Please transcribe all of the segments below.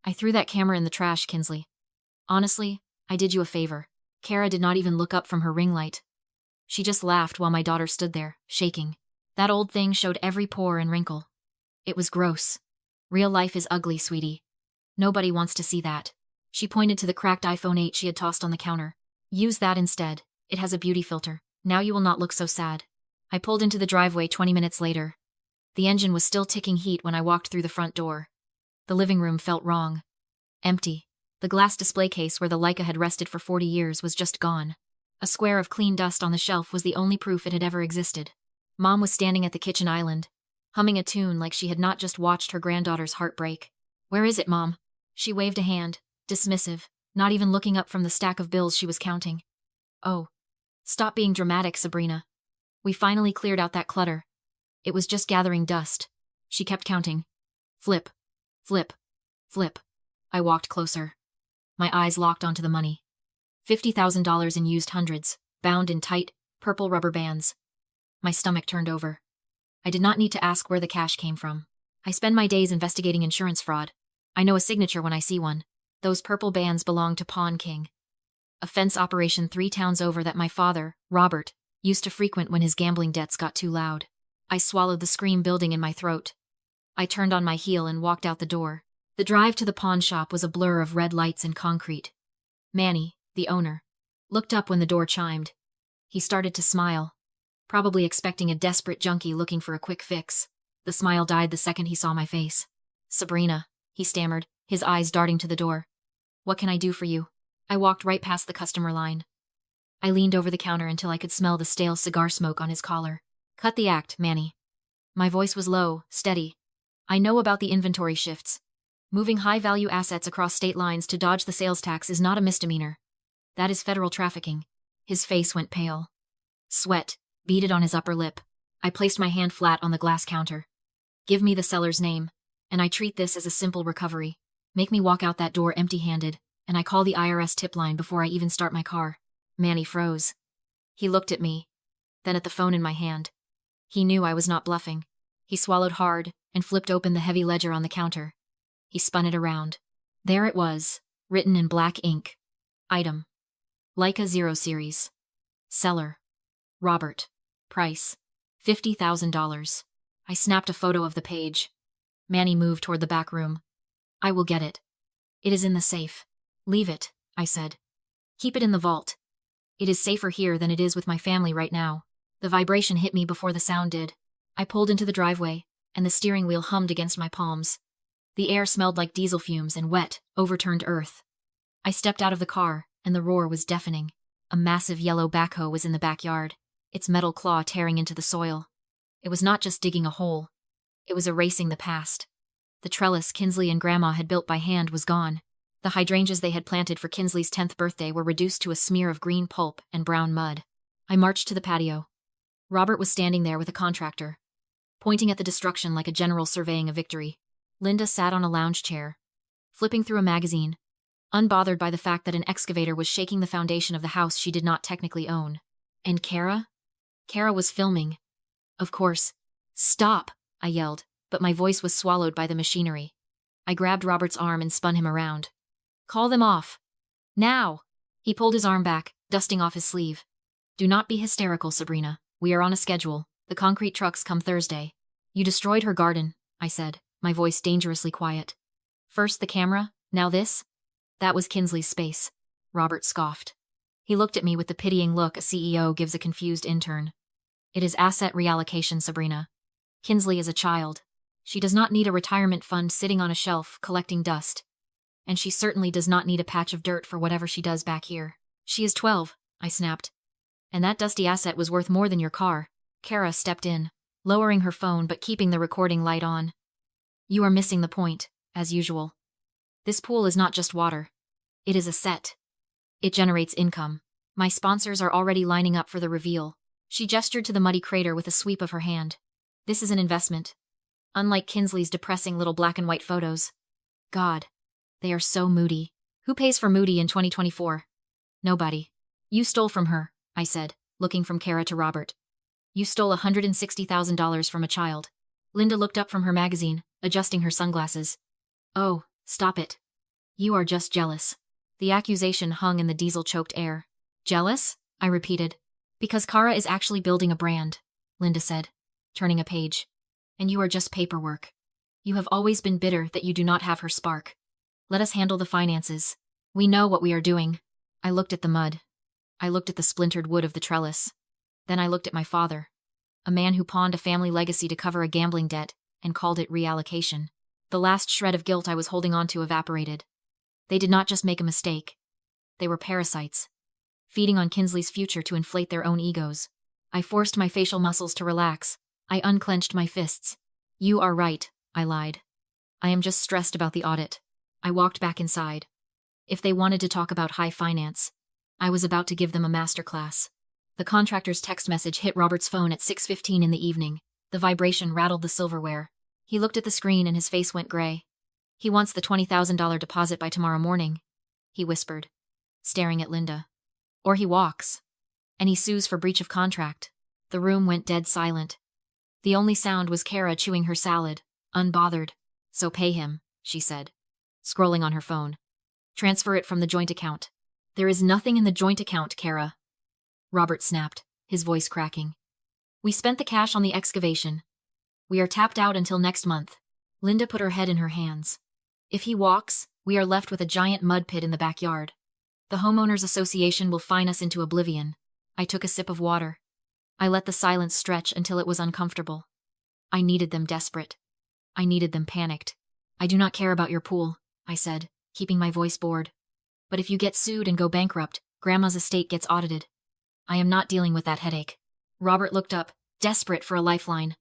I threw that camera in the trash, Kinsley. Honestly, I did you a favor. Kara did not even look up from her ring light. She just laughed while my daughter stood there, shaking. That old thing showed every pore and wrinkle. It was gross. Real life is ugly, sweetie. Nobody wants to see that. She pointed to the cracked iPhone 8 she had tossed on the counter. Use that instead. It has a beauty filter. Now you will not look so sad. I pulled into the driveway 20 minutes later. The engine was still ticking heat when I walked through the front door. The living room felt wrong. Empty. The glass display case where the Leica had rested for 40 years was just gone. A square of clean dust on the shelf was the only proof it had ever existed. Mom was standing at the kitchen island, humming a tune like she had not just watched her granddaughter's heart break. Where is it, Mom? She waved a hand, dismissive, not even looking up from the stack of bills she was counting. Oh. Stop being dramatic, Sabrina. We finally cleared out that clutter. It was just gathering dust. She kept counting. Flip. Flip. Flip. I walked closer. My eyes locked onto the money. $50,000 in used hundreds, bound in tight, purple rubber bands. My stomach turned over. I did not need to ask where the cash came from. I spend my days investigating insurance fraud. I know a signature when I see one. Those purple bands belong to Pawn King, a fence operation 3 towns over that my father, Robert, used to frequent when his gambling debts got too loud. I swallowed the scream building in my throat. I turned on my heel and walked out the door. The drive to the pawn shop was a blur of red lights and concrete. Manny, the owner, looked up when the door chimed. He started to smile, probably expecting a desperate junkie looking for a quick fix. The smile died the second he saw my face. Sabrina, he stammered, his eyes darting to the door. What can I do for you? I walked right past the customer line. I leaned over the counter until I could smell the stale cigar smoke on his collar. Cut the act, Manny. My voice was low, steady. I know about the inventory shifts. Moving high-value assets across state lines to dodge the sales tax is not a misdemeanor. That is federal trafficking. His face went pale. Sweat beaded on his upper lip. I placed my hand flat on the glass counter. Give me the seller's name, and I treat this as a simple recovery. Make me walk out that door empty-handed, and I call the IRS tip line before I even start my car. Manny froze. He looked at me, then at the phone in my hand. He knew I was not bluffing. He swallowed hard and flipped open the heavy ledger on the counter. He spun it around. There it was, written in black ink. Item: Leica 0 series. Seller: Robert. Price: $50,000. I snapped a photo of the page. Manny moved toward the back room. I will get it. It is in the safe. Leave it, I said. Keep it in the vault. It is safer here than it is with my family right now. The vibration hit me before the sound did. I pulled into the driveway, and the steering wheel hummed against my palms. The air smelled like diesel fumes and wet, overturned earth. I stepped out of the car, and the roar was deafening. A massive yellow backhoe was in the backyard, its metal claw tearing into the soil. It was not just digging a hole. It was erasing the past. The trellis Kinsley and Grandma had built by hand was gone. The hydrangeas they had planted for Kinsley's 10th birthday were reduced to a smear of green pulp and brown mud. I marched to the patio. Robert was standing there with a contractor, pointing at the destruction like a general surveying a victory. Linda sat on a lounge chair, flipping through a magazine, unbothered by the fact that an excavator was shaking the foundation of the house she did not technically own. And Kara? Kara was filming. Of course. Stop, I yelled, but my voice was swallowed by the machinery. I grabbed Robert's arm and spun him around. Call them off. Now! He pulled his arm back, dusting off his sleeve. Do not be hysterical, Sabrina. We are on a schedule. The concrete trucks come Thursday. You destroyed her garden, I said, my voice dangerously quiet. First the camera, now this? That was Kinsley's space. Robert scoffed. He looked at me with the pitying look a CEO gives a confused intern. It is asset reallocation, Sabrina. Kinsley is a child. She does not need a retirement fund sitting on a shelf collecting dust. And she certainly does not need a patch of dirt for whatever she does back here. She is 12, I snapped. And that dusty asset was worth more than your car. Kara stepped in, lowering her phone but keeping the recording light on. You are missing the point, as usual. This pool is not just water. It is a set. It generates income. My sponsors are already lining up for the reveal. She gestured to the muddy crater with a sweep of her hand. This is an investment. Unlike Kinsley's depressing little black and white photos. God, they are so moody. Who pays for moody in 2024? Nobody. You stole from her, I said, looking from Kara to Robert. You stole $160,000 from a child. Linda looked up from her magazine, adjusting her sunglasses. Oh, stop it, You are just jealous. The accusation hung in the diesel-choked air. Jealous? I repeated. Because Kara is actually building a brand, Linda said, turning a page. And you are just paperwork. You have always been bitter that you do not have her spark. Let us handle the finances. We know what we are doing. I looked at the mud. I looked at the splintered wood of the trellis. Then I looked at my father. A man who pawned a family legacy to cover a gambling debt and called it reallocation. The last shred of guilt I was holding on to evaporated. They did not just make a mistake. They were parasites, feeding on Kinsley's future to inflate their own egos. I forced my facial muscles to relax. I unclenched my fists. You are right, I lied. I am just stressed about the audit. I walked back inside. If they wanted to talk about high finance, I was about to give them a masterclass. The contractor's text message hit Robert's phone at 6:15 in the evening. The vibration rattled the silverware. He looked at the screen and his face went gray. He wants the $20,000 deposit by tomorrow morning, he whispered, staring at Linda. Or he walks. And he sues for breach of contract. The room went dead silent. The only sound was Kara chewing her salad, unbothered. So pay him, she said, scrolling on her phone. Transfer it from the joint account. There is nothing in the joint account, Kara. Robert snapped, his voice cracking. We spent the cash on the excavation. We are tapped out until next month. Linda put her head in her hands. If he walks, we are left with a giant mud pit in the backyard. The homeowners association will fine us into oblivion. I took a sip of water. I let the silence stretch until it was uncomfortable. I needed them desperate. I needed them panicked. I do not care about your pool, I said, keeping my voice bored. But if you get sued and go bankrupt, Grandma's estate gets audited. I am not dealing with that headache. Robert looked up, desperate for a lifeline.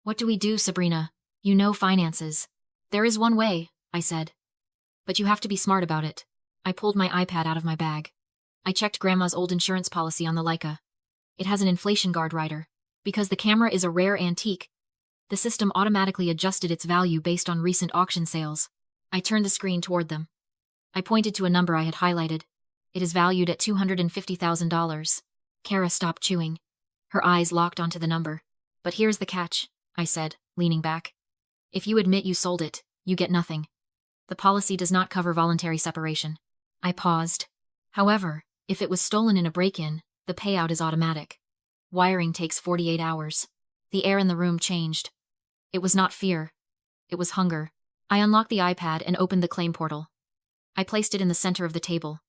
What do we do, Sabrina? You know finances. There is one way, I said. But you have to be smart about it. I pulled my iPad out of my bag. I checked Grandma's old insurance policy on the Leica. It has an inflation guard rider. Because the camera is a rare antique, the system automatically adjusted its value based on recent auction sales. I turned the screen toward them. I pointed to a number I had highlighted. It is valued at $250,000. Kara stopped chewing. Her eyes locked onto the number. But here's the catch, I said, leaning back. If you admit you sold it, you get nothing. The policy does not cover voluntary separation. I paused. However, if it was stolen in a break-in, the payout is automatic. Wiring takes 48 hours. The air in the room changed. It was not fear. It was hunger. I unlocked the iPad and opened the claim portal. I placed it in the center of the table.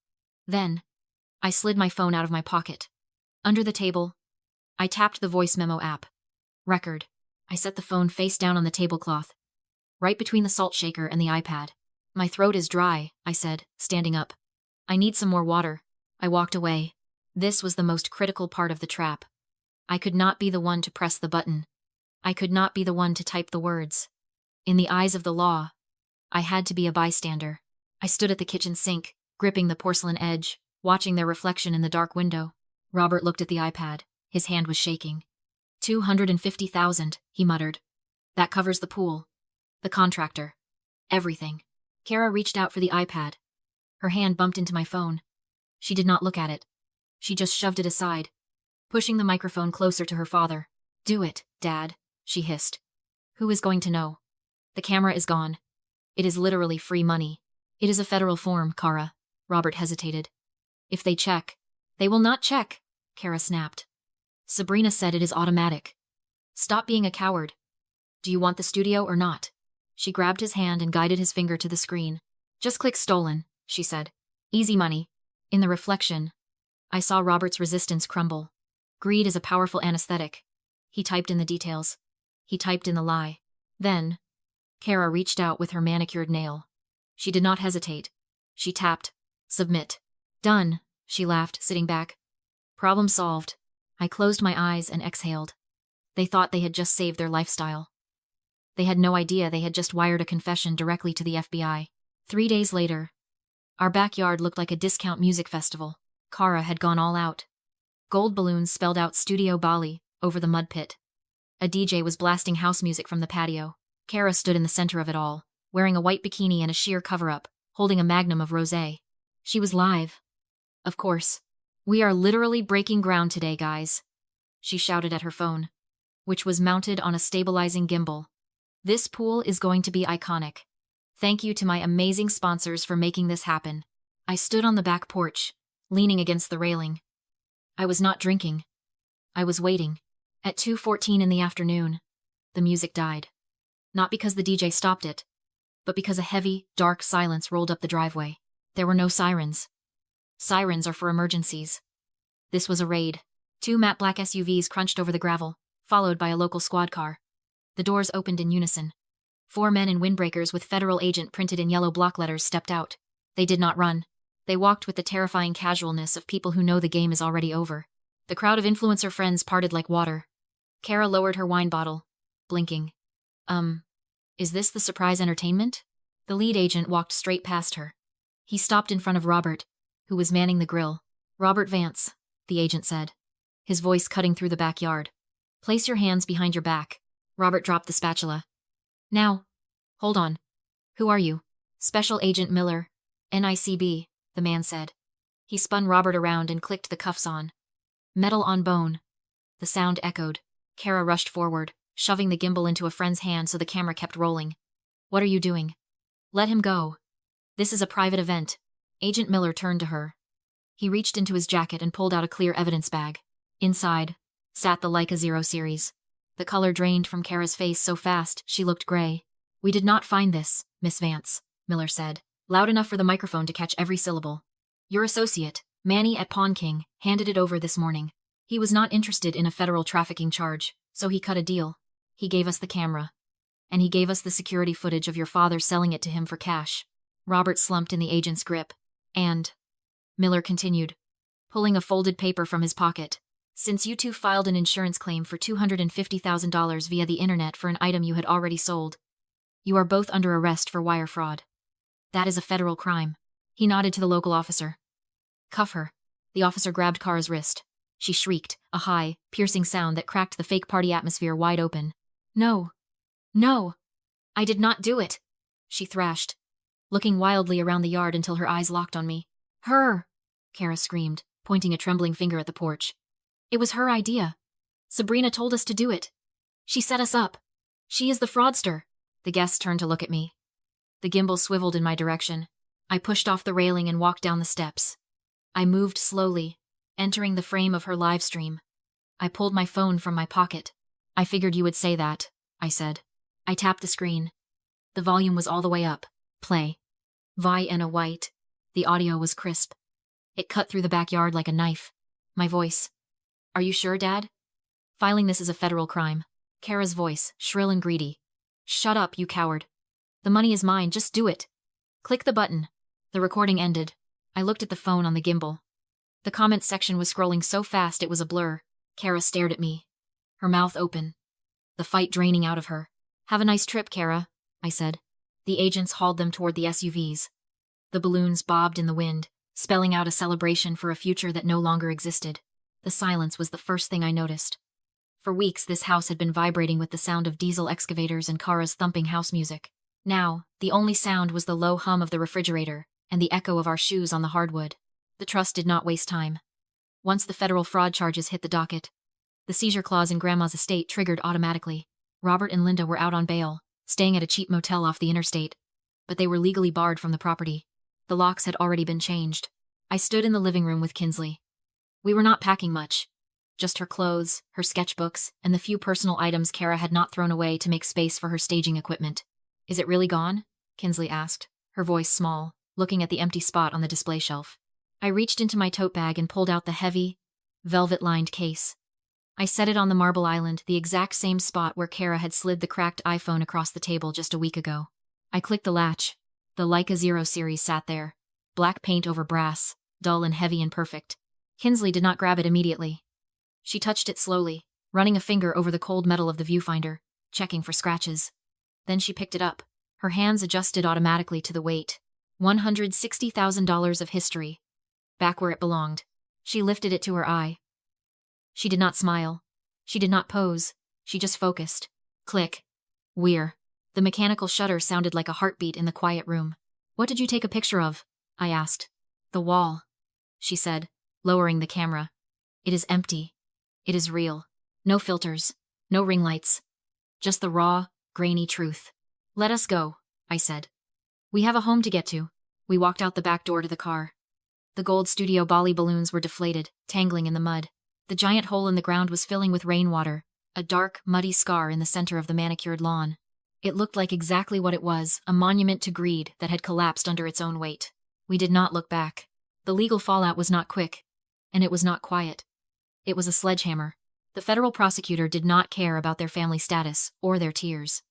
Then, I slid my phone out of my pocket. Under the table, I tapped the voice memo app. Record. I set the phone face down on the tablecloth, right between the salt shaker and the iPad. My throat is dry, I said, standing up. I need some more water. I walked away. This was the most critical part of the trap. I could not be the one to press the button. I could not be the one to type the words. In the eyes of the law, I had to be a bystander. I stood at the kitchen sink, gripping the porcelain edge, watching their reflection in the dark window. Robert looked at the iPad. His hand was shaking. 250,000, he muttered. That covers the pool, the contractor, everything. Kara reached out for the iPad. Her hand bumped into my phone. She did not look at it. She just shoved it aside, pushing the microphone closer to her father. Do it, Dad, she hissed. Who is going to know? The camera is gone. It is literally free money. It is a federal form, Kara. Robert hesitated. If they check. They will not check, Kara snapped. Sabrina said it is automatic. Stop being a coward. Do you want the studio or not? She grabbed his hand and guided his finger to the screen. Just click stolen, she said. Easy money. In the reflection, I saw Robert's resistance crumble. Greed is a powerful anesthetic. He typed in the details. He typed in the lie. Then, Kara reached out with her manicured nail. She did not hesitate. She tapped. Submit. Done, she laughed, sitting back. Problem solved. I closed my eyes and exhaled. They thought they had just saved their lifestyle. They had no idea they had just wired a confession directly to the FBI. 3 days later, our backyard looked like a discount music festival. Kara had gone all out. Gold balloons spelled out Studio Bali over the mud pit. A DJ was blasting house music from the patio. Kara stood in the center of it all, wearing a white bikini and a sheer cover-up, holding a magnum of rosé. She was live. Of course. We are literally breaking ground today, guys. She shouted at her phone, which was mounted on a stabilizing gimbal. This pool is going to be iconic. Thank you to my amazing sponsors for making this happen. I stood on the back porch, leaning against the railing. I was not drinking. I was waiting. At 2:14 in the afternoon, the music died. Not because the DJ stopped it, but because a heavy, dark silence rolled up the driveway. There were no sirens. Sirens are for emergencies. This was a raid. 2 matte black SUVs crunched over the gravel, followed by a local squad car. The doors opened in unison. 4 men in windbreakers with federal agent printed in yellow block letters stepped out. They did not run. They walked with the terrifying casualness of people who know the game is already over. The crowd of influencer friends parted like water. Kara lowered her wine bottle, blinking. Is this the surprise entertainment? The lead agent walked straight past her. He stopped in front of Robert, who was manning the grill. Robert Vance, the agent said, his voice cutting through the backyard. Place your hands behind your back. Robert dropped the spatula. Now. Hold on. Who are you? Special Agent Miller, NICB, the man said. He spun Robert around and clicked the cuffs on. Metal on bone. The sound echoed. Kara rushed forward, shoving the gimbal into a friend's hand so the camera kept rolling. What are you doing? Let him go. This is a private event. Agent Miller turned to her. He reached into his jacket and pulled out a clear evidence bag. Inside sat the Leica Zero series. The color drained from Kara's face so fast she looked gray. We did not find this, Miss Vance, Miller said, loud enough for the microphone to catch every syllable. Your associate, Manny at Pawn King, handed it over this morning. He was not interested in a federal trafficking charge, so he cut a deal. He gave us the camera. And he gave us the security footage of your father selling it to him for cash. Robert slumped in the agent's grip. And, Miller continued, pulling a folded paper from his pocket. Since you two filed an insurance claim for $250,000 via the internet for an item you had already sold, you are both under arrest for wire fraud. That is a federal crime. He nodded to the local officer. Cuff her. The officer grabbed Kara's wrist. She shrieked, a high, piercing sound that cracked the fake party atmosphere wide open. No. No. I did not do it, she thrashed, looking wildly around the yard until her eyes locked on me. Her, Kara screamed, pointing a trembling finger at the porch. It was her idea. Sabrina told us to do it. She set us up. She is the fraudster. The guests turned to look at me. The gimbal swiveled in my direction. I pushed off the railing and walked down the steps. I moved slowly, entering the frame of her live stream. I pulled my phone from my pocket. I figured you would say that, I said. I tapped the screen. The volume was all the way up. Play. Vi and a white. The audio was crisp. It cut through the backyard like a knife. My voice. Are you sure, Dad? Filing this is a federal crime. Kara's voice, shrill and greedy. Shut up, you coward. The money is mine, just do it. Click the button. The recording ended. I looked at the phone on the gimbal. The comments section was scrolling so fast it was a blur. Kara stared at me, her mouth open, the fight draining out of her. Have a nice trip, Kara, I said. The agents hauled them toward the SUVs. The balloons bobbed in the wind, spelling out a celebration for a future that no longer existed. The silence was the first thing I noticed. For weeks, this house had been vibrating with the sound of diesel excavators and Kara's thumping house music. Now, the only sound was the low hum of the refrigerator and the echo of our shoes on the hardwood. The trust did not waste time. Once the federal fraud charges hit the docket, the seizure clause in Grandma's estate triggered automatically. Robert and Linda were out on bail, staying at a cheap motel off the interstate. But they were legally barred from the property. The locks had already been changed. I stood in the living room with Kinsley. We were not packing much. Just her clothes, her sketchbooks, and the few personal items Kara had not thrown away to make space for her staging equipment. Is it really gone? Kinsley asked, her voice small, looking at the empty spot on the display shelf. I reached into my tote bag and pulled out the heavy, velvet-lined case. I set it on the marble island, the exact same spot where Kara had slid the cracked iPhone across the table just a week ago. I clicked the latch. The Leica Zero series sat there, black paint over brass, dull and heavy and perfect. Kinsley did not grab it immediately. She touched it slowly, running a finger over the cold metal of the viewfinder, checking for scratches. Then she picked it up. Her hands adjusted automatically to the weight. $160,000 of history. Back where it belonged. She lifted it to her eye. She did not smile. She did not pose. She just focused. Click. Weir. The mechanical shutter sounded like a heartbeat in the quiet room. What did you take a picture of? I asked. The wall, she said, lowering the camera. It is empty. It is real. No filters. No ring lights. Just the raw, grainy truth. Let us go, I said. We have a home to get to. We walked out the back door to the car. The gold Studio Bali balloons were deflated, tangling in the mud. The giant hole in the ground was filling with rainwater, a dark, muddy scar in the center of the manicured lawn. It looked like exactly what it was, a monument to greed that had collapsed under its own weight. We did not look back. The legal fallout was not quick, and it was not quiet. It was a sledgehammer. The federal prosecutor did not care about their family status or their tears.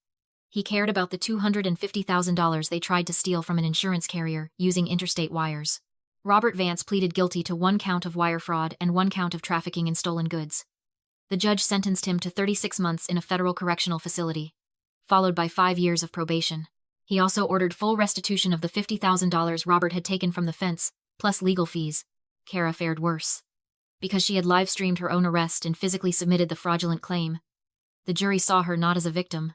He cared about the $250,000 they tried to steal from an insurance carrier using interstate wires. Robert Vance pleaded guilty to 1 count of wire fraud and 1 count of trafficking in stolen goods. The judge sentenced him to 36 months in a federal correctional facility, followed by 5 years of probation. He also ordered full restitution of the $50,000 Robert had taken from the fence, plus legal fees. Kara fared worse. Because she had live-streamed her own arrest and physically submitted the fraudulent claim, the jury saw her not as a victim,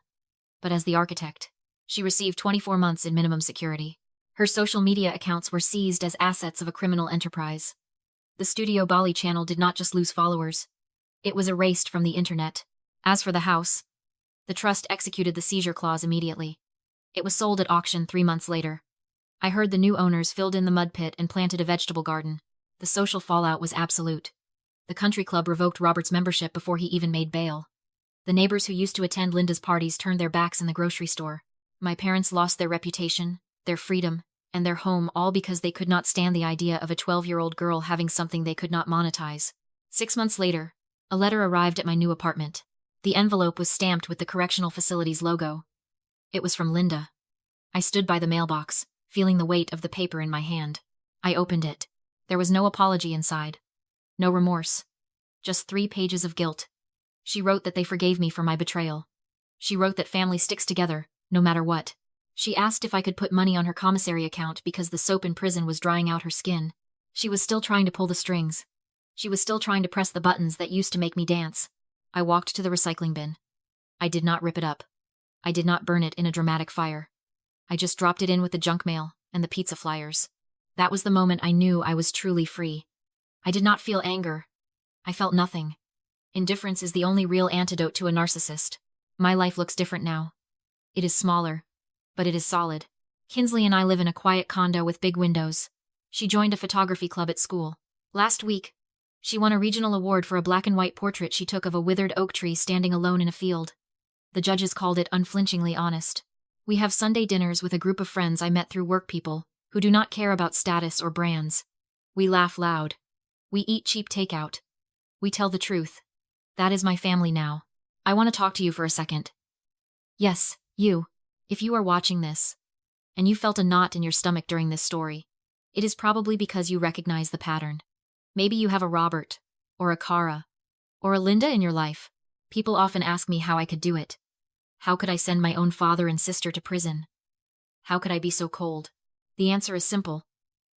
but as the architect. She received 24 months in minimum security. Her social media accounts were seized as assets of a criminal enterprise. The Studio Bali channel did not just lose followers. It was erased from the internet. As for the house, the trust executed the seizure clause immediately. It was sold at auction 3 months later. I heard the new owners filled in the mud pit and planted a vegetable garden. The social fallout was absolute. The country club revoked Robert's membership before he even made bail. The neighbors who used to attend Linda's parties turned their backs in the grocery store. My parents lost their reputation, their freedom, and their home, all because they could not stand the idea of a 12-year-old girl having something they could not monetize. 6 months later, a letter arrived at my new apartment. The envelope was stamped with the correctional facility's logo. It was from Linda. I stood by the mailbox, feeling the weight of the paper in my hand. I opened it. There was no apology inside. No remorse. Just 3 pages of guilt. She wrote that they forgave me for my betrayal. She wrote that family sticks together, no matter what. She asked if I could put money on her commissary account because the soap in prison was drying out her skin. She was still trying to pull the strings. She was still trying to press the buttons that used to make me dance. I walked to the recycling bin. I did not rip it up. I did not burn it in a dramatic fire. I just dropped it in with the junk mail and the pizza flyers. That was the moment I knew I was truly free. I did not feel anger. I felt nothing. Indifference is the only real antidote to a narcissist. My life looks different now. It is smaller, but it is solid. Kinsley and I live in a quiet condo with big windows. She joined a photography club at school. Last week, she won a regional award for a black and white portrait she took of a withered oak tree standing alone in a field. The judges called it unflinchingly honest. We have Sunday dinners with a group of friends I met through work people who do not care about status or brands. We laugh loud. We eat cheap takeout. We tell the truth. That is my family now. I want to talk to you for a second. Yes, you. If you are watching this, and you felt a knot in your stomach during this story, it is probably because you recognize the pattern. Maybe you have a Robert, or a Kara, or a Linda in your life. People often ask me how I could do it. How could I send my own father and sister to prison? How could I be so cold? The answer is simple.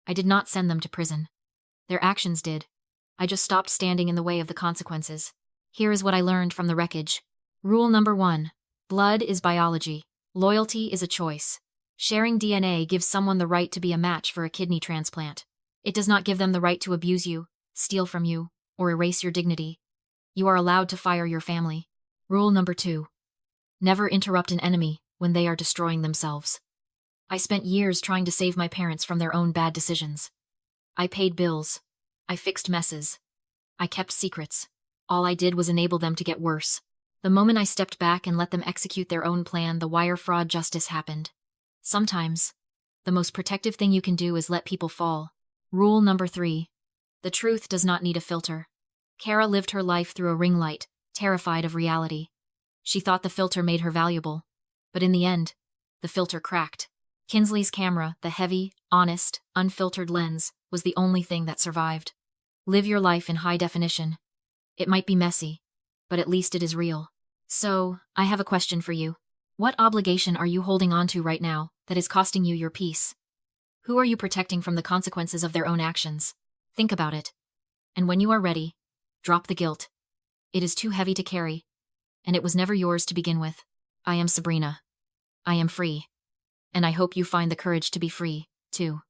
I did not send them to prison. Their actions did. I just stopped standing in the way of the consequences. Here is what I learned from the wreckage. Rule number 1. Blood is biology. Loyalty is a choice. Sharing DNA gives someone the right to be a match for a kidney transplant. It does not give them the right to abuse you, steal from you, or erase your dignity. You are allowed to fire your family. Rule number 2. Never interrupt an enemy when they are destroying themselves. I spent years trying to save my parents from their own bad decisions. I paid bills. I fixed messes. I kept secrets. All I did was enable them to get worse. The moment I stepped back and let them execute their own plan, the wire fraud justice happened. Sometimes, the most protective thing you can do is let people fall. Rule number 3. The truth does not need a filter. Kara lived her life through a ring light, terrified of reality. She thought the filter made her valuable. But in the end, the filter cracked. Kinsley's camera, the heavy, honest, unfiltered lens, was the only thing that survived. Live your life in high definition. It might be messy, but at least it is real. So, I have a question for you. What obligation are you holding on to right now that is costing you your peace? Who are you protecting from the consequences of their own actions? Think about it. And when you are ready, drop the guilt. It is too heavy to carry, and it was never yours to begin with. I am Sabrina. I am free. And I hope you find the courage to be free, too.